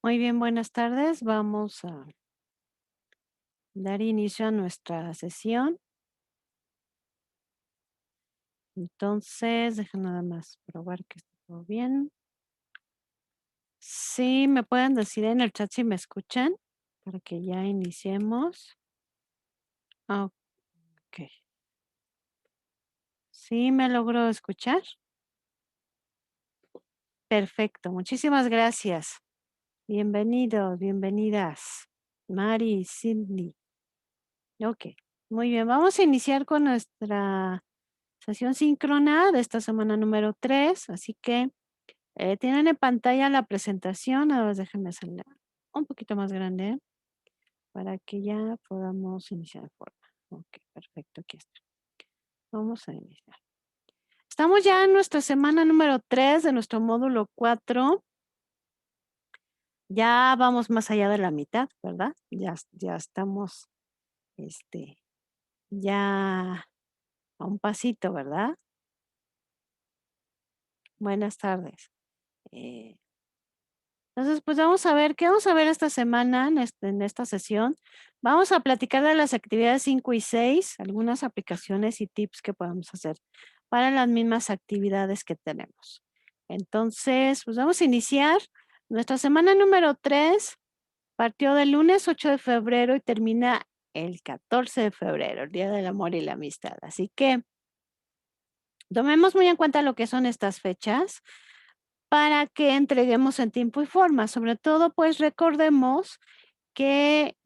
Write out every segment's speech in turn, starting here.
Muy bien, buenas tardes. Vamos a dar inicio a nuestra sesión. Entonces, deja nada más probar que esté todo bien. Sí, me pueden decir en el chat si me escuchan para que ya iniciemos. Ah, ok. Sí, me logro escuchar. Perfecto, muchísimas gracias. Bienvenidos, bienvenidas. Mari y Cindy. Ok, muy bien. Vamos a iniciar con nuestra sesión síncrona de esta semana número 3, así que tienen en pantalla la presentación. Ahora déjenme hacerla un poquito más grande para que ya podamos iniciar de forma. Ok, perfecto, aquí está. Vamos a iniciar. Estamos ya en nuestra semana número 3 de nuestro módulo 4. Ya vamos más allá de la mitad, ¿verdad? Ya estamos, este, ya a un pasito, ¿verdad? Buenas tardes. Eh, Entonces, pues vamos a ver, ¿qué vamos a ver esta semana en esta sesión? Vamos a platicar de las actividades 5 y 6, algunas aplicaciones y tips que podemos hacer para las mismas actividades que tenemos. Entonces, pues vamos a iniciar. Nuestra semana número 3 partió del lunes 8 de febrero y termina el 14 de febrero, el Día del Amor y la Amistad. Así que tomemos muy en cuenta lo que son estas fechas para que entreguemos en tiempo y forma. Sobre todo, pues recordemos que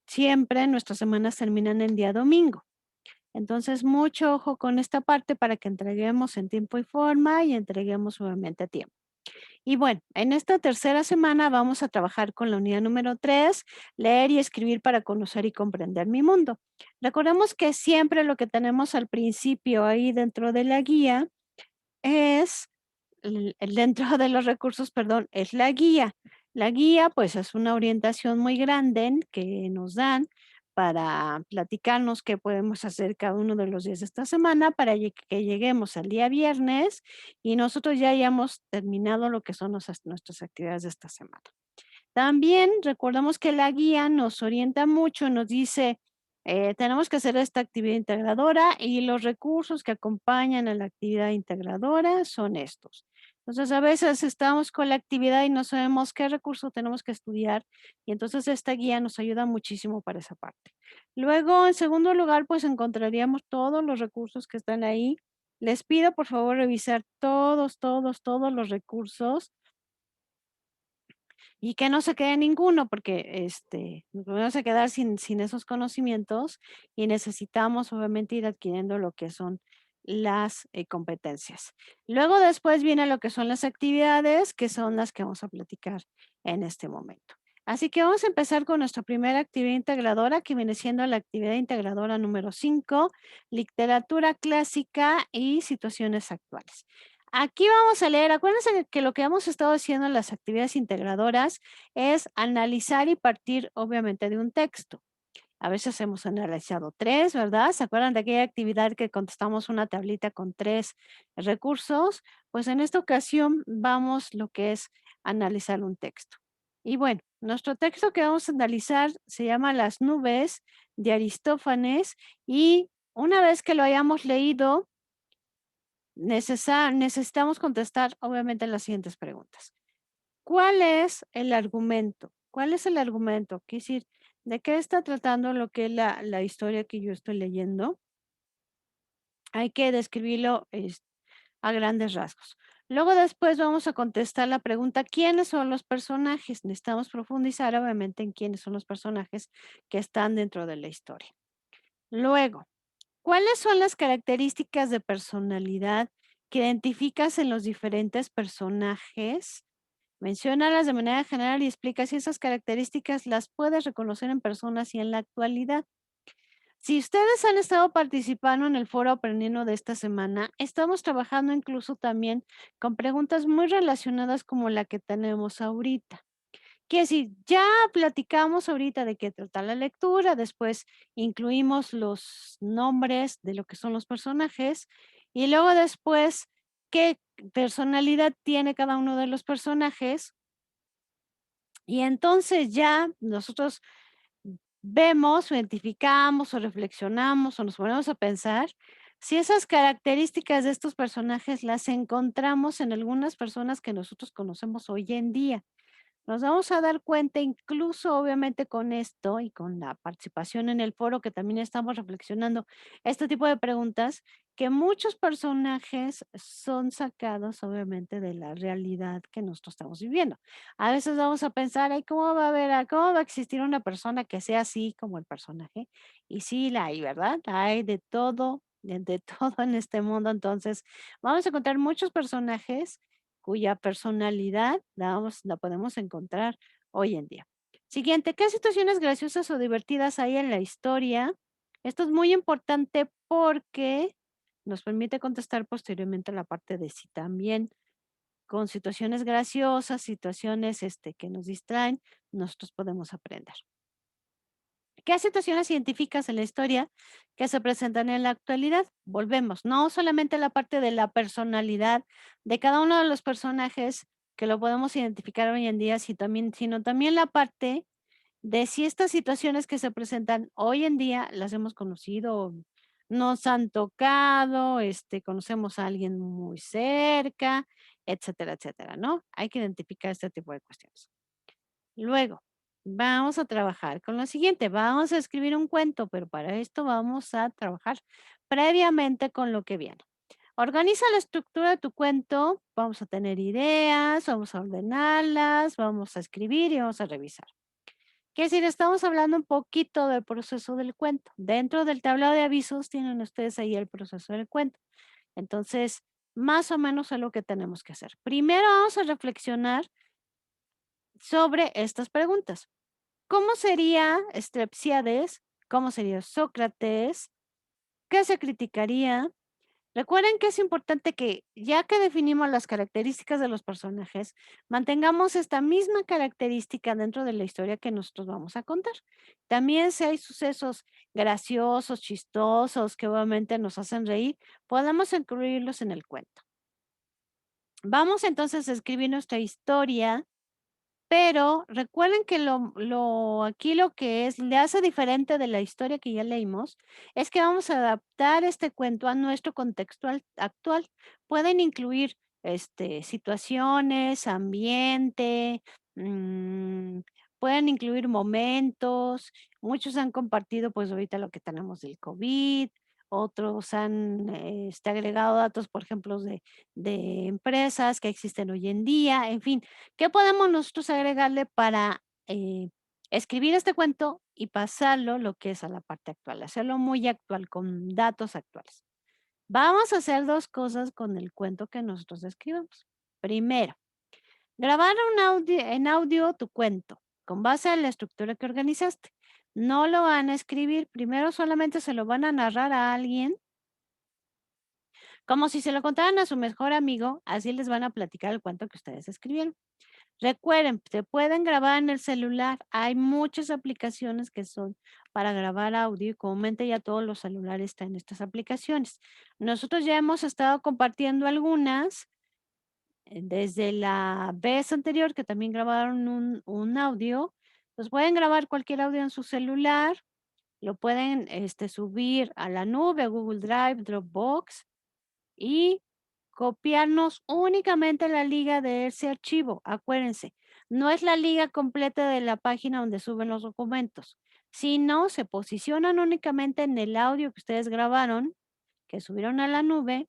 siempre nuestras semanas terminan en día domingo. Entonces, mucho ojo con esta parte para que entreguemos en tiempo y forma y entreguemos nuevamente a tiempo. Y bueno, en esta tercera semana vamos a trabajar con la unidad número 3, leer y escribir para conocer y comprender mi mundo. Recordemos que siempre lo que tenemos al principio ahí dentro de la guía es el dentro de los recursos, perdón, es la guía. La guía, pues, es una orientación muy grande que nos dan para platicarnos qué podemos hacer cada uno de los días de esta semana para que lleguemos al día viernes y nosotros ya hayamos terminado lo que son nuestras actividades de esta semana. También recordemos que la guía nos orienta mucho, nos dice, tenemos que hacer esta actividad integradora y los recursos que acompañan a la actividad integradora son estos. Entonces, a veces estamos con la actividad y no sabemos qué recurso tenemos que estudiar y entonces esta guía nos ayuda muchísimo para esa parte. Luego, en segundo lugar, pues encontraríamos todos los recursos que están ahí. Les pido por favor revisar todos los recursos y que no se quede ninguno, porque, nos vamos a quedar sin esos conocimientos y necesitamos, obviamente, ir adquiriendo lo que son las, competencias. Luego, después viene lo que son las actividades, que son las que vamos a platicar en este momento. Así que vamos a empezar con nuestra primera actividad integradora, que viene siendo la actividad integradora número 5, literatura clásica y situaciones actuales. Aquí vamos a leer, acuérdense que lo que hemos estado haciendo en las actividades integradoras es analizar y partir obviamente de un texto. A veces hemos analizado 3, ¿verdad? ¿Se acuerdan de aquella actividad que contestamos una tablita con 3 recursos? Pues en esta ocasión vamos lo que es analizar un texto. Y bueno, nuestro texto que vamos a analizar se llama Las nubes de Aristófanes y una vez que lo hayamos leído, necesitamos contestar, obviamente, las siguientes preguntas. ¿Cuál es el argumento? ¿Cuál es el argumento? Quiere decir, ¿de qué está tratando lo que es la historia que yo estoy leyendo? Hay que describirlo a grandes rasgos. Luego después vamos a contestar la pregunta, ¿quiénes son los personajes? Necesitamos profundizar, obviamente, en quiénes son los personajes que están dentro de la historia. Luego, ¿cuáles son las características de personalidad que identificas en los diferentes personajes? Menciónalas de manera general y explica si esas características las puedes reconocer en personas y en la actualidad. Si ustedes han estado participando en el foro aprendiendo de esta semana, estamos trabajando incluso también con preguntas muy relacionadas como la que tenemos ahorita. Quiere decir, ya platicamos ahorita de qué trata la lectura, después incluimos los nombres de lo que son los personajes y luego después qué personalidad tiene cada uno de los personajes Y entonces ya nosotros vemos, o identificamos, o reflexionamos, o nos ponemos a pensar si esas características de estos personajes las encontramos en algunas personas que nosotros conocemos hoy en día. Nos vamos a dar cuenta, incluso obviamente con esto y con la participación en el foro, que también estamos reflexionando este tipo de preguntas, que muchos personajes son sacados obviamente de la realidad que nosotros estamos viviendo. A veces vamos a pensar, ay, ¿cómo va a haber, cómo va a existir una persona que sea así como el personaje? Y sí la hay, ¿verdad? Hay de todo, de todo en este mundo. Entonces, vamos a encontrar muchos personajes cuya personalidad la podemos encontrar hoy en día. Siguiente, ¿qué situaciones graciosas o divertidas hay en la historia? Esto es muy importante porque nos permite contestar posteriormente la parte de si también con situaciones graciosas, situaciones que nos distraen, nosotros podemos aprender. ¿Qué situaciones identificas en la historia que se presentan en la actualidad? Volvemos, no solamente la parte de la personalidad de cada uno de los personajes que lo podemos identificar hoy en día, sino también la parte de si estas situaciones que se presentan hoy en día las hemos conocido, nos han tocado, conocemos a alguien muy cerca, etcétera, etcétera, ¿no? Hay que identificar este tipo de cuestiones. Luego, vamos a trabajar con lo siguiente, vamos a escribir un cuento, pero para esto vamos a trabajar previamente con lo que viene. Organiza la estructura de tu cuento, vamos a tener ideas, vamos a ordenarlas, vamos a escribir y vamos a revisar. Quiere decir, estamos hablando un poquito del proceso del cuento. Dentro del tablero de avisos tienen ustedes ahí el proceso del cuento. Entonces, más o menos es lo que tenemos que hacer. Primero vamos a reflexionar sobre estas preguntas. ¿Cómo sería Strepsiades? ¿Cómo sería Sócrates? ¿Qué se criticaría? Recuerden que es importante que, ya que definimos las características de los personajes, mantengamos esta misma característica dentro de la historia que nosotros vamos a contar. También si hay sucesos graciosos, chistosos, que obviamente nos hacen reír, podemos incluirlos en el cuento. Vamos entonces a escribir nuestra historia, pero recuerden que aquí lo que le hace diferente de la historia que ya leímos, es que vamos a adaptar este cuento a nuestro contexto actual. Pueden incluir, situaciones, ambiente, mm, pueden incluir momentos. Muchos han compartido, pues, ahorita lo que tenemos del COVID, otros han, agregado datos, por ejemplo, de empresas que existen hoy en día, en fin. ¿Qué podemos nosotros agregarle para escribir este cuento y pasarlo lo que es a la parte actual? Hacerlo muy actual, con datos actuales. Vamos a hacer dos cosas con el cuento que nosotros escribimos. Primero, grabar en audio tu cuento con base a la estructura que organizaste. No lo van a escribir, primero solamente se lo van a narrar a alguien como si se lo contaran a su mejor amigo, así les van a platicar el cuento que ustedes escribieron. Recuerden, se pueden grabar en el celular. Hay muchas aplicaciones que son para grabar audio y comúnmente ya todos los celulares traen estas aplicaciones. Nosotros ya hemos estado compartiendo algunas desde la vez anterior que también grabaron un audio. Pues pueden grabar cualquier audio en su celular, lo pueden subir a la nube, a Google Drive, Dropbox y copiarnos únicamente la liga de ese archivo. Acuérdense, no es la liga completa de la página donde suben los documentos, sino se posicionan únicamente en el audio que ustedes grabaron, que subieron a la nube,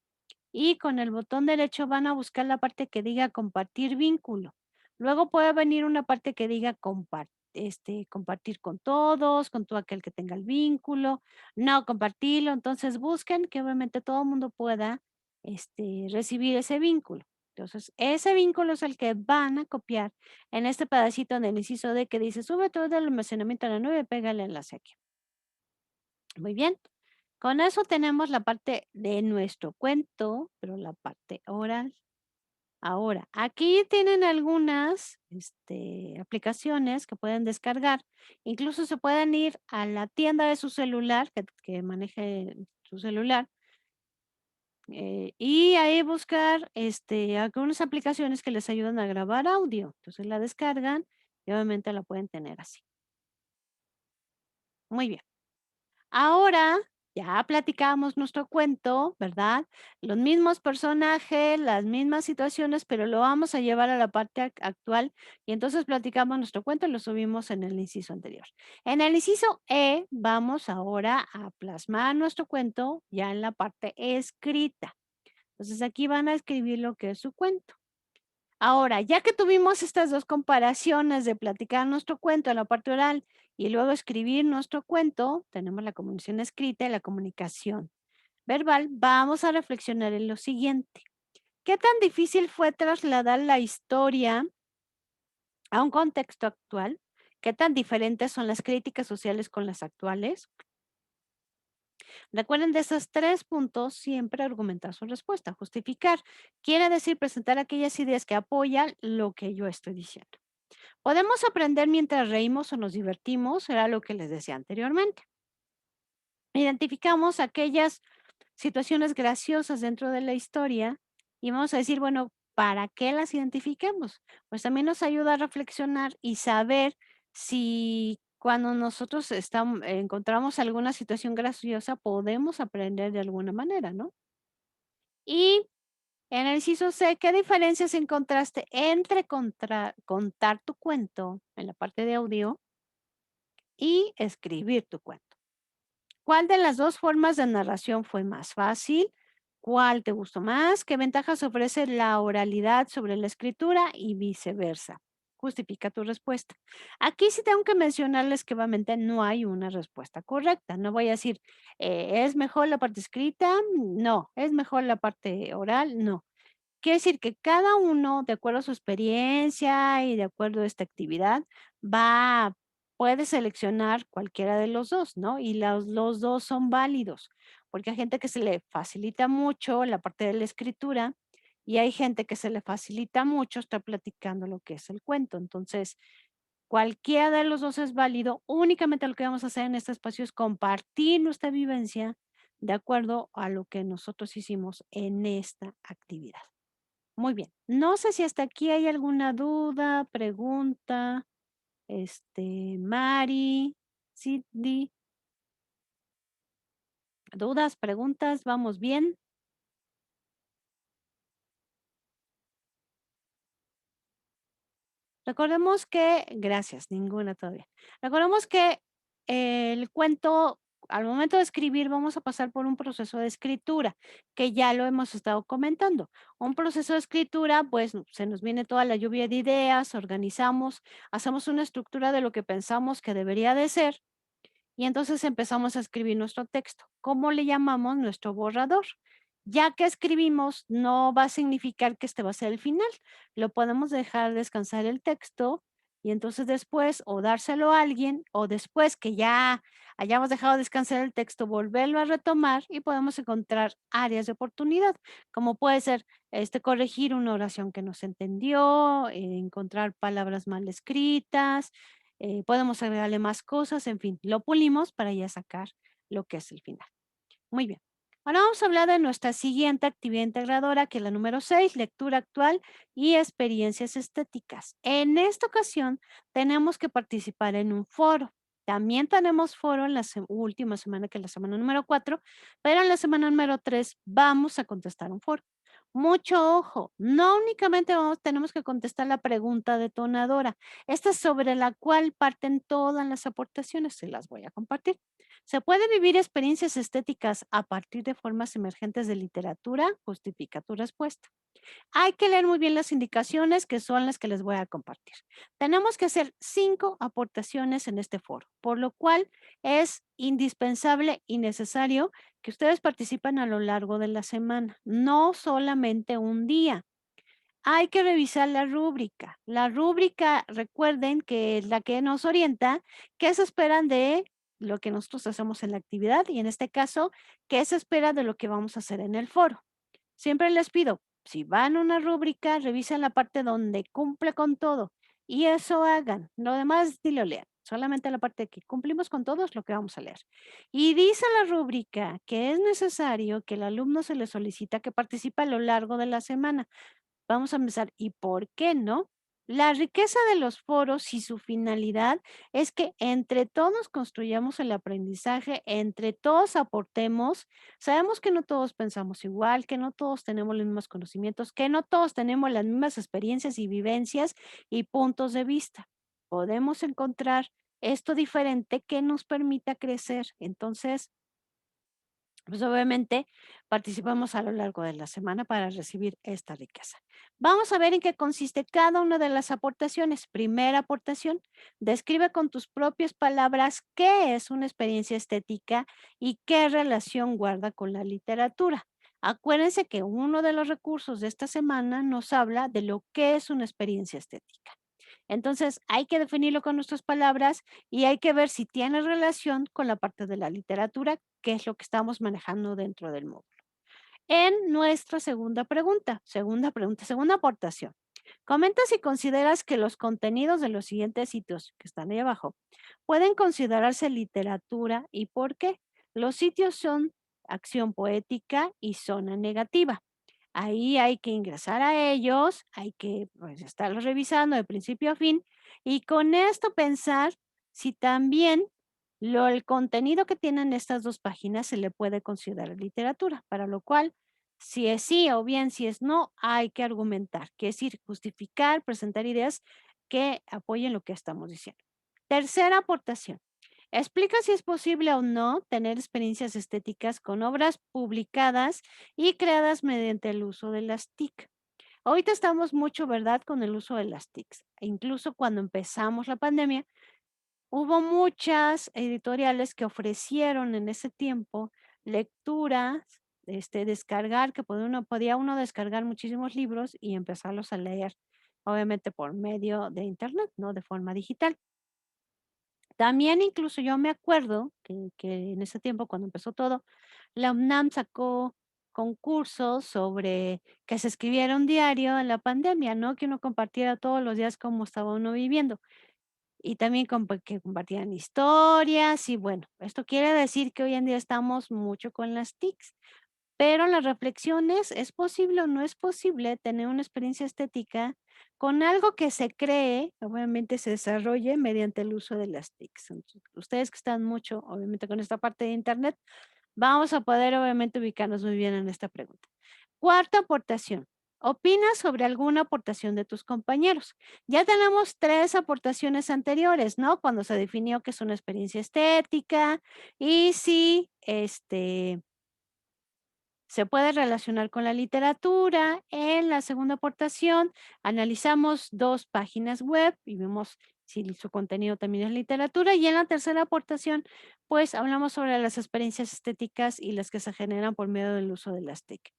y con el botón derecho van a buscar la parte que diga compartir vínculo. Luego puede venir una parte que diga compartir con todos, con todo aquel que tenga el vínculo, no compartirlo. Entonces busquen que obviamente todo el mundo pueda recibir ese vínculo. Entonces, ese vínculo es el que van a copiar en este pedacito en el inciso D que dice, sube todo el almacenamiento a la nube, pega el enlace aquí. Muy bien. Con eso tenemos la parte de nuestro cuento, pero la parte oral. Ahora, aquí tienen algunas aplicaciones que pueden descargar. Incluso se pueden ir a la tienda de su celular, que maneje su celular, y ahí buscar algunas aplicaciones que les ayudan a grabar audio. Entonces la descargan y obviamente la pueden tener así. Muy bien. Ahora ya platicamos nuestro cuento, ¿verdad? Los mismos personajes, las mismas situaciones, pero lo vamos a llevar a la parte actual y entonces platicamos nuestro cuento y lo subimos en el inciso anterior. En el inciso E vamos ahora a plasmar nuestro cuento ya en la parte escrita. Entonces aquí van a escribir lo que es su cuento. Ahora, ya que tuvimos estas 2 comparaciones de platicar nuestro cuento en la parte oral y luego escribir nuestro cuento, tenemos la comunicación escrita y la comunicación verbal, vamos a reflexionar en lo siguiente. ¿Qué tan difícil fue trasladar la historia a un contexto actual? ¿Qué tan diferentes son las críticas sociales con las actuales? Recuerden de esos 3 puntos, siempre argumentar su respuesta. Justificar quiere decir presentar aquellas ideas que apoyan lo que yo estoy diciendo. Podemos aprender mientras reímos o nos divertimos, era lo que les decía anteriormente. Identificamos aquellas situaciones graciosas dentro de la historia y vamos a decir, bueno, ¿para qué las identifiquemos? Pues también nos ayuda a reflexionar y saber si cuando nosotros encontramos alguna situación graciosa podemos aprender de alguna manera, ¿no? Y en el inciso C, ¿qué diferencias encontraste entre contar tu cuento en la parte de audio y escribir tu cuento? ¿Cuál de las 2 formas de narración fue más fácil? ¿Cuál te gustó más? ¿Qué ventajas ofrece la oralidad sobre la escritura y viceversa? Justifica tu respuesta. Aquí sí tengo que mencionarles que obviamente no hay una respuesta correcta. No voy a decir, ¿es mejor la parte escrita? No. ¿Es mejor la parte oral? No. Quiere decir que cada uno, de acuerdo a su experiencia y de acuerdo a esta actividad, va puede seleccionar cualquiera de los 2, ¿no? Y los 2 son válidos, porque hay gente que se le facilita mucho la parte de la escritura y hay gente que se le facilita mucho estar platicando lo que es el cuento. Entonces, cualquiera de los 2 es válido. Únicamente lo que vamos a hacer en este espacio es compartir nuestra vivencia de acuerdo a lo que nosotros hicimos en esta actividad. Muy bien. No sé si hasta aquí hay alguna duda, pregunta, Mari, Cindy, dudas, preguntas, ¿vamos bien? Recordemos que gracias, ninguna todavía. Recordemos que el cuento, al momento de escribir, vamos a pasar por un proceso de escritura, que ya lo hemos estado comentando. Un proceso de escritura, pues se nos viene toda la lluvia de ideas, organizamos, hacemos una estructura de lo que pensamos que debería de ser. Y entonces empezamos a escribir nuestro texto. ¿Cómo le llamamos? Nuestro borrador. Ya que escribimos, no va a significar que este va a ser el final. Lo podemos dejar descansar el texto y entonces después o dárselo a alguien o después que ya hayamos dejado descansar el texto, volverlo a retomar y podemos encontrar áreas de oportunidad, como puede ser corregir una oración que no se entendió, encontrar palabras mal escritas, podemos agregarle más cosas, en fin, lo pulimos para ya sacar lo que es el final. Muy bien. Ahora vamos a hablar de nuestra siguiente actividad integradora, que es la número 6, lectura actual y experiencias estéticas. En esta ocasión tenemos que participar en un foro. También tenemos foro en la última semana, que es la semana número 4, pero en la semana número 3 vamos a contestar un foro. Mucho ojo, no únicamente tenemos que contestar la pregunta detonadora. Esta es sobre la cual parten todas las aportaciones, se las voy a compartir. ¿Se puede vivir experiencias estéticas a partir de formas emergentes de literatura? Justifica tu respuesta. Hay que leer muy bien las indicaciones que son las que les voy a compartir. Tenemos que hacer 5 aportaciones en este foro, por lo cual es indispensable y necesario que ustedes participen a lo largo de la semana, no solamente un día. Hay que revisar la rúbrica. La rúbrica, recuerden que es la que nos orienta qué se esperan de lo que nosotros hacemos en la actividad y en este caso, qué se espera de lo que vamos a hacer en el foro. Siempre les pido, si van a una rúbrica, revisen la parte donde cumple con todo y eso hagan. Lo demás ni lo lean. Solamente la parte que cumplimos con todo es lo que vamos a leer. Y dice la rúbrica que es necesario que el alumno se le solicita que participe a lo largo de la semana. Vamos a empezar. ¿Y por qué no? La riqueza de los foros y su finalidad es que entre todos construyamos el aprendizaje, entre todos aportemos. Sabemos que no todos pensamos igual, que no todos tenemos los mismos conocimientos, que no todos tenemos las mismas experiencias y vivencias y puntos de vista. Podemos encontrar esto diferente que nos permita crecer. Entonces, pues obviamente participamos a lo largo de la semana para recibir esta riqueza. Vamos a ver en qué consiste cada una de las aportaciones. Primera aportación, describe con tus propias palabras qué es una experiencia estética y qué relación guarda con la literatura. Acuérdense que uno de los recursos de esta semana nos habla de lo que es una experiencia estética. Entonces, hay que definirlo con nuestras palabras y hay que ver si tiene relación con la parte de la literatura, que es lo que estamos manejando dentro del módulo. En nuestra segunda aportación. Comenta si consideras que los contenidos de los siguientes sitios que están ahí abajo pueden considerarse literatura y por qué. Los sitios son acción poética y zona negativa. Ahí hay que ingresar a ellos, hay que, pues, estarlos revisando de principio a fin, y con esto pensar si también el contenido que tienen estas 2 páginas se le puede considerar literatura, para lo cual, si es sí o bien si es no, hay que argumentar, que es decir, justificar, presentar ideas que apoyen lo que estamos diciendo. Tercera aportación. Explica si es posible o no tener experiencias estéticas con obras publicadas y creadas mediante el uso de las TIC. Ahorita estamos mucho, ¿verdad?, con el uso de las TICs. E incluso cuando empezamos la pandemia, hubo muchas editoriales que ofrecieron en ese tiempo lecturas, descargar, que podía uno descargar muchísimos libros y empezarlos a leer, obviamente por medio de internet, ¿no? De forma digital. También incluso yo me acuerdo que en ese tiempo, cuando empezó todo, la UNAM sacó concursos sobre que se escribiera un diario en la pandemia, ¿no? Que uno compartiera todos los días cómo estaba uno viviendo. Y también que compartían historias y bueno, esto quiere decir que hoy en día estamos mucho con las TICs. Pero la reflexión ¿es posible o no es posible tener una experiencia estética con algo que se cree, obviamente se desarrolle mediante el uso de las TICs? Entonces, ustedes que están mucho, obviamente, con esta parte de Internet, vamos a poder, obviamente, ubicarnos muy bien en esta pregunta. Cuarta aportación. Opina sobre alguna aportación de tus compañeros. Ya tenemos 3 aportaciones anteriores, ¿no? Cuando se definió que es una experiencia estética y si, se puede relacionar con la literatura. En la segunda aportación analizamos 2 páginas web y vemos si su contenido también es literatura. Y en la tercera aportación, pues hablamos sobre las experiencias estéticas y las que se generan por medio del uso de las TIC.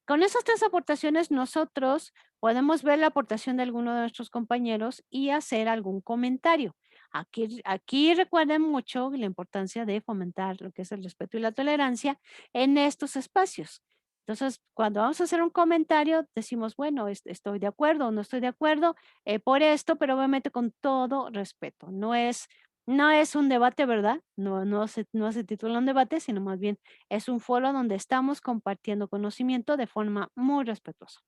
Con esas 3 aportaciones, nosotros podemos ver la aportación de alguno de nuestros compañeros y hacer algún comentario. Aquí recuerden mucho la importancia de fomentar lo que es el respeto y la tolerancia en estos espacios. Entonces, cuando vamos a hacer un comentario, decimos, bueno, estoy de acuerdo o no estoy de acuerdo por esto, pero obviamente con todo respeto. No es un debate, ¿verdad? No se titula un debate, sino más bien es un foro donde estamos compartiendo conocimiento de forma muy respetuosa.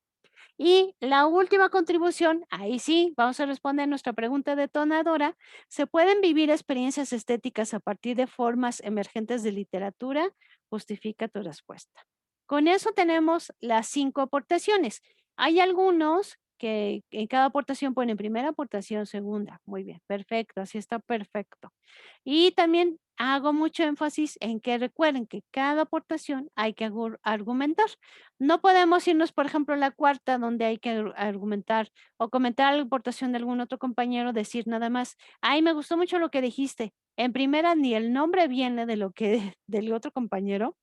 Y la última contribución, ahí sí, vamos a responder nuestra pregunta detonadora. ¿Se pueden vivir experiencias estéticas a partir de formas emergentes de literatura? Justifica tu respuesta. Con eso tenemos las 5 aportaciones. Hay algunos que en cada aportación ponen primera aportación, segunda. Muy bien, perfecto, así está perfecto. Y también hago mucho énfasis en que recuerden que cada aportación hay que argumentar. No podemos irnos, por ejemplo, a la cuarta, donde hay que argumentar o comentar la aportación de algún otro compañero, decir nada más, ay, me gustó mucho lo que dijiste. En primera, ni el nombre viene de lo que del otro compañero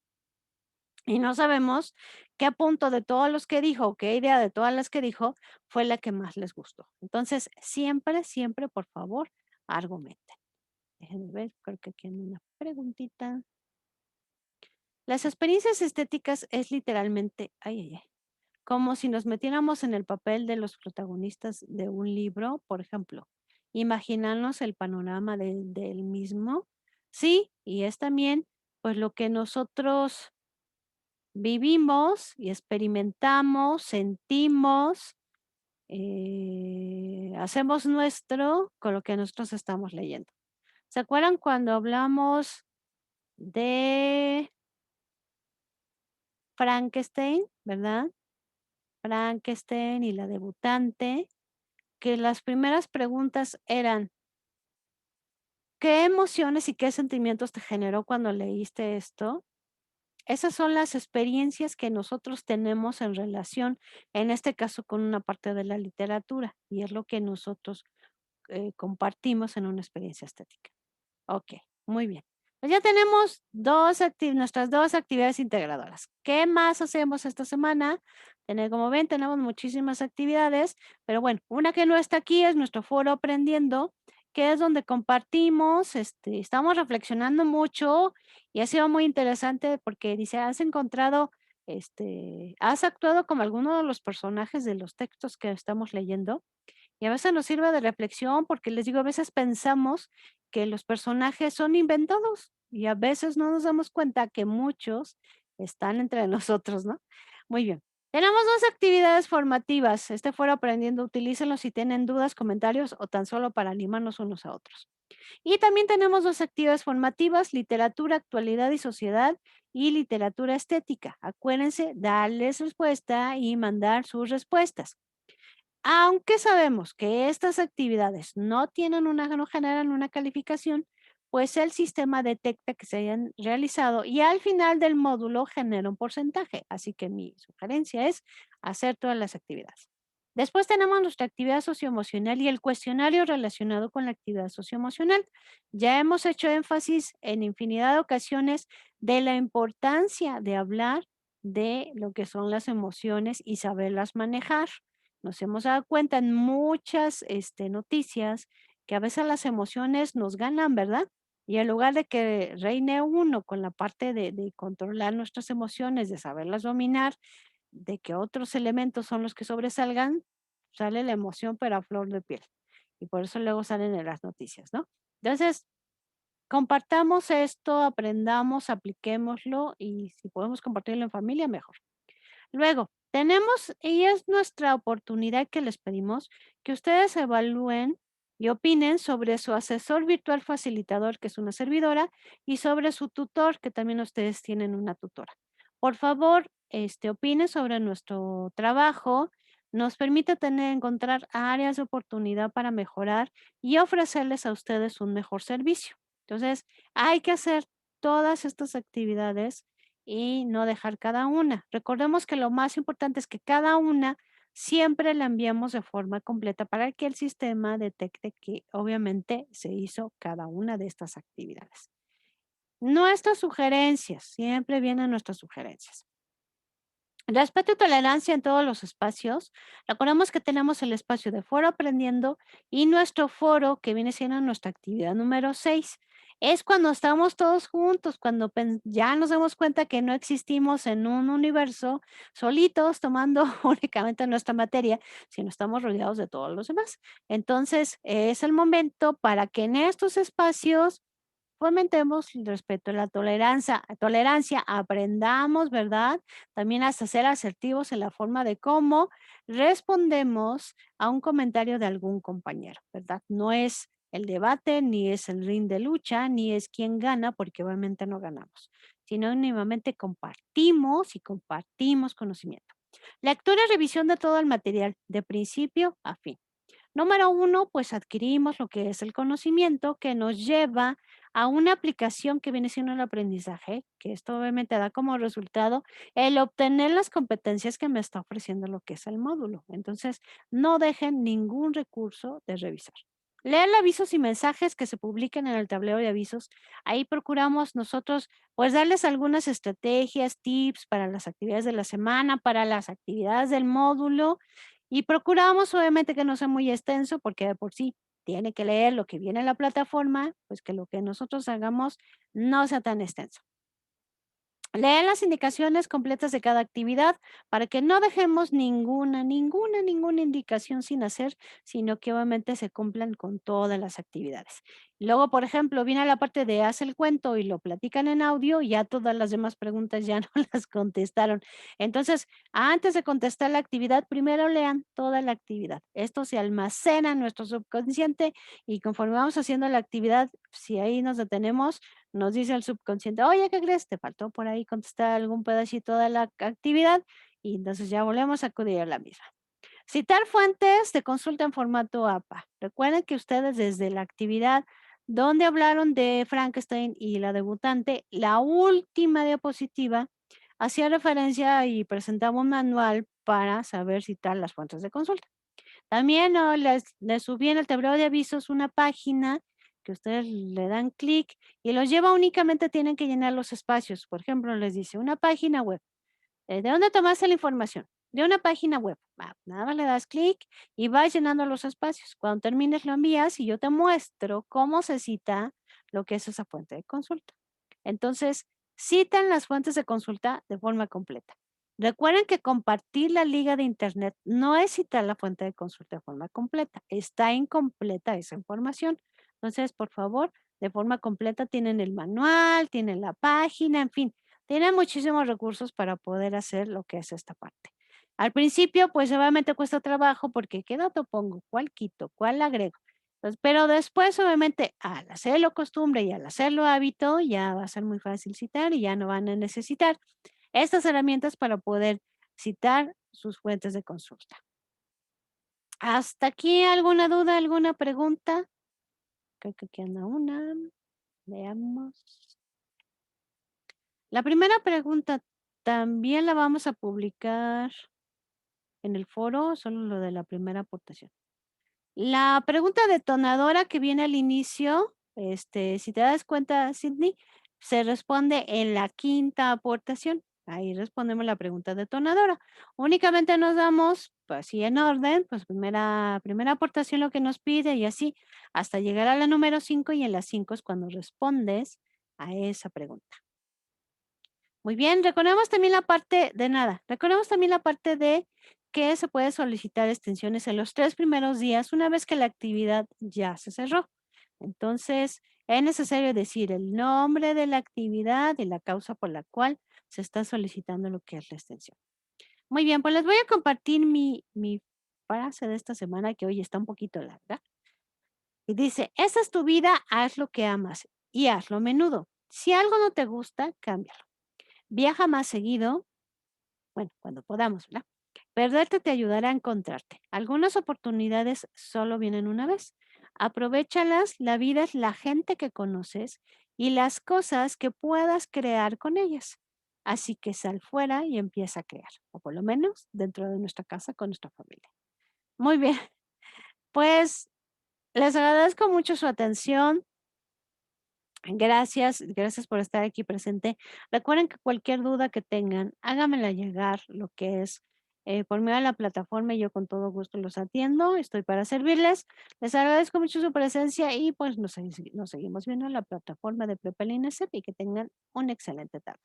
y no sabemos qué punto de todos los que dijo, o qué idea de todas las que dijo fue la que más les gustó. Entonces, siempre, siempre, por favor, argumenten. Déjenme ver, creo que aquí hay una preguntita. Las experiencias estéticas es literalmente, ay, ay, ay, como si nos metiéramos en el papel de los protagonistas de un libro, por ejemplo, imaginarnos el panorama del mismo. Sí, y es también, pues, lo que nosotros vivimos y experimentamos, sentimos, hacemos nuestro con lo que nosotros estamos leyendo. ¿Se acuerdan cuando hablamos de Frankenstein, verdad? Frankenstein y la debutante, que las primeras preguntas eran, ¿qué emociones y qué sentimientos te generó cuando leíste esto? Esas son las experiencias que nosotros tenemos en relación, en este caso, con una parte de la literatura, y es lo que nosotros compartimos en una experiencia estética. Ok, muy bien. Pues ya tenemos nuestras dos actividades integradoras. ¿Qué más hacemos esta semana? Como ven, tenemos muchísimas actividades, pero bueno, una que no está aquí es nuestro foro Aprendiendo, que es donde compartimos, estamos reflexionando mucho y ha sido muy interesante porque dice, has actuado como alguno de los personajes de los textos que estamos leyendo. Y a veces nos sirve de reflexión porque les digo, a veces pensamos que los personajes son inventados y a veces no nos damos cuenta que muchos están entre nosotros, ¿no? Muy bien. Tenemos dos actividades formativas. Foro aprendiendo, utilícenlo si tienen dudas, comentarios o tan solo para animarnos unos a otros. Y también tenemos dos actividades formativas, literatura, actualidad y sociedad y literatura estética. Acuérdense, darles respuesta y mandar sus respuestas. Aunque sabemos que estas actividades no generan una calificación, pues el sistema detecta que se hayan realizado y al final del módulo genera un porcentaje. Así que mi sugerencia es hacer todas las actividades. Después tenemos nuestra actividad socioemocional y el cuestionario relacionado con la actividad socioemocional. Ya hemos hecho énfasis en infinidad de ocasiones de la importancia de hablar de lo que son las emociones y saberlas manejar. Nos hemos dado cuenta en muchas noticias que a veces las emociones nos ganan, ¿verdad? Y en lugar de que reine uno con la parte de controlar nuestras emociones, de saberlas dominar, de que otros elementos son los que sobresalgan, sale la emoción pero a flor de piel. Y por eso luego salen en las noticias, ¿no? Entonces, compartamos esto, aprendamos, apliquémoslo y si podemos compartirlo en familia, mejor. Luego, tenemos, y es nuestra oportunidad que les pedimos, que ustedes evalúen y opinen sobre su asesor virtual facilitador, que es una servidora, y sobre su tutor, que también ustedes tienen una tutora. Por favor, opinen sobre nuestro trabajo, nos permite encontrar áreas de oportunidad para mejorar y ofrecerles a ustedes un mejor servicio. Entonces, hay que hacer todas estas actividades y no dejar cada una. Recordemos que lo más importante es que cada una siempre la enviamos de forma completa para que el sistema detecte que obviamente se hizo cada una de estas actividades. Nuestras sugerencias, siempre vienen nuestras sugerencias. Respeto y tolerancia en todos los espacios. Recordemos que tenemos el espacio de foro aprendiendo y nuestro foro, que viene siendo nuestra actividad número 6. Es cuando estamos todos juntos, cuando ya nos damos cuenta que no existimos en un universo solitos tomando únicamente nuestra materia, sino estamos rodeados de todos los demás. Entonces, es el momento para que en estos espacios fomentemos el respeto, la tolerancia, aprendamos, ¿verdad? También hasta ser asertivos en la forma de cómo respondemos a un comentario de algún compañero, ¿verdad? No es el debate, ni es el ring de lucha, ni es quién gana, porque obviamente no ganamos, sino mínimamente compartimos y compartimos conocimiento. Lectura y revisión de todo el material, de principio a fin. Número uno, pues adquirimos lo que es el conocimiento que nos lleva a una aplicación que viene siendo el aprendizaje, que esto obviamente da como resultado el obtener las competencias que me está ofreciendo lo que es el módulo. Entonces, no dejen ningún recurso de revisar. Leer avisos y mensajes que se publiquen en el tablero de avisos. Ahí procuramos nosotros, pues, darles algunas estrategias, tips para las actividades de la semana, para las actividades del módulo y procuramos obviamente que no sea muy extenso porque de por sí tiene que leer lo que viene en la plataforma, pues que lo que nosotros hagamos no sea tan extenso. Leer las indicaciones completas de cada actividad para que no dejemos ninguna indicación sin hacer, sino que obviamente se cumplan con todas las actividades. Luego, por ejemplo, viene la parte de haz el cuento y lo platican en audio, y ya todas las demás preguntas ya no las contestaron. Entonces, antes de contestar la actividad, primero lean toda la actividad. Esto se almacena en nuestro subconsciente y conforme vamos haciendo la actividad, si ahí nos detenemos, nos dice el subconsciente, oye, ¿qué crees? Te faltó por ahí contestar algún pedacito de la actividad y entonces ya volvemos a acudir a la misma. Citar fuentes de consulta en formato APA. Recuerden que ustedes desde la actividad donde hablaron de Frankenstein y la debutante, la última diapositiva hacía referencia y presentaba un manual para saber citar las fuentes de consulta. También, ¿no? Les subí en el tablero de avisos una página que ustedes le dan clic y los lleva únicamente tienen que llenar los espacios. Por ejemplo, les dice una página web. ¿De dónde tomaste la información? De una página web. Nada más le das clic y vas llenando los espacios. Cuando termines lo envías y yo te muestro cómo se cita lo que es esa fuente de consulta. Entonces, citan las fuentes de consulta de forma completa. Recuerden que compartir la liga de internet no es citar la fuente de consulta de forma completa. Está incompleta esa información. Entonces, por favor, de forma completa tienen el manual, tienen la página, en fin, tienen muchísimos recursos para poder hacer lo que es esta parte. Al principio, pues obviamente cuesta trabajo porque ¿qué dato pongo? ¿Cuál quito? ¿Cuál agrego? Pues, pero después, obviamente, al hacerlo costumbre y al hacerlo hábito, ya va a ser muy fácil citar y ya no van a necesitar estas herramientas para poder citar sus fuentes de consulta. ¿Hasta aquí alguna duda, alguna pregunta? Creo que aquí anda una. Veamos. La primera pregunta también la vamos a publicar en el foro, solo lo de la primera aportación. La pregunta detonadora que viene al inicio, si te das cuenta, Sydney, se responde en la quinta aportación. Ahí respondemos la pregunta detonadora. Únicamente nos damos, pues así en orden, pues primera aportación lo que nos pide y así hasta llegar a la número 5 y en la 5 es cuando respondes a esa pregunta. Muy bien, recordemos también la parte de nada, recordemos también la parte de que se puede solicitar extensiones en los 3 primeros días una vez que la actividad ya se cerró. Entonces, es necesario decir el nombre de la actividad y la causa por la cual se está solicitando lo que es la extensión. Muy bien, pues les voy a compartir mi frase de esta semana que hoy está un poquito larga. Y dice, esa es tu vida, haz lo que amas y hazlo a menudo. Si algo no te gusta, cámbialo. Viaja más seguido, bueno, cuando podamos, ¿verdad? Perderte te ayudará a encontrarte. Algunas oportunidades solo vienen una vez. Aprovéchalas, la vida es la gente que conoces y las cosas que puedas crear con ellas. Así que sal fuera y empieza a crear, o por lo menos dentro de nuestra casa con nuestra familia. Muy bien, pues les agradezco mucho su atención. Gracias por estar aquí presente. Recuerden que cualquier duda que tengan, háganmela llegar, lo que es por medio de la plataforma y yo con todo gusto los atiendo. Estoy para servirles. Les agradezco mucho su presencia y pues nos seguimos viendo en la plataforma de Prepelín y que tengan una excelente tarde.